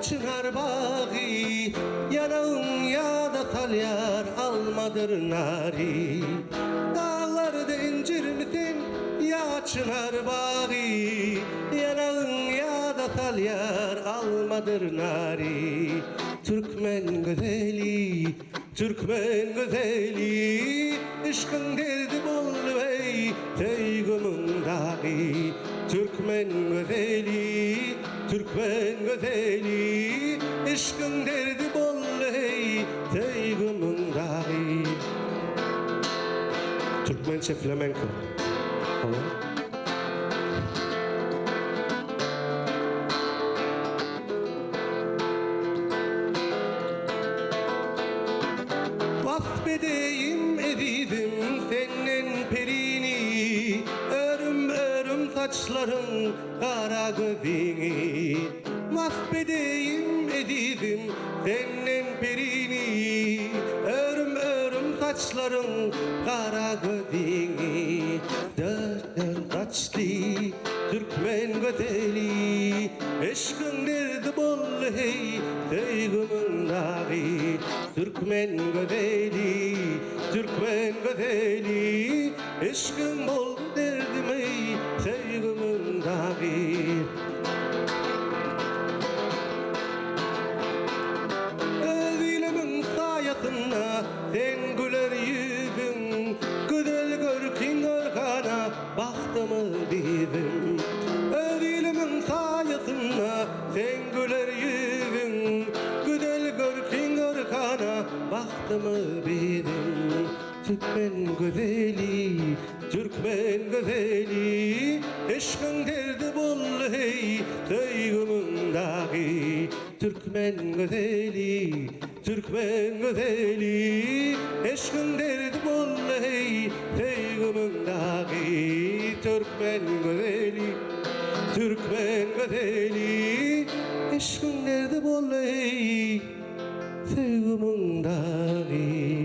çınar bağı, yanağın yağda talyar almadır nari. Dağlarda incir misin ya çınar bağı, yanağın yağda talyar almadır nari. Türkmen güzeli, Türkmen güzeli, ışkın derdi bol ey teygümün dağı. Türkmen güzeli, Türkmen güzeli, ışkın derdi bol ey teygümün dağı. Türkmençe flamenco. Tamam. Vasfedeyim ediydim senin perini, örüm örüm saçların kara gözini. Vasfedeyim ediydim senin perini, örüm örüm saçların kara gözini. Dört dört saçlı Türkmen güzeli, eşkın derdi bol hey teygümün dağı. Türkmen güzeli, Türkmen güzeli, eşkın bol derdim ey teygümün dağı. Özlemin sayasında sen güler yüzün, güzel görkün arkana bahtımı dizim. Özlemin sayasında sen güler yüzün, güzel görkün arkana bahtımı dizim. Türkmen güzeli, Türkmen güzeli, eşkın derdi bol hey teygümün dağı. Türkmen güzeli, Türkmen güzeli, eşkın derdi bol hey teygümün dağı. Türkmen güzeli, Türkmen güzeli, eşkın derdi bol hey teygümün dağı.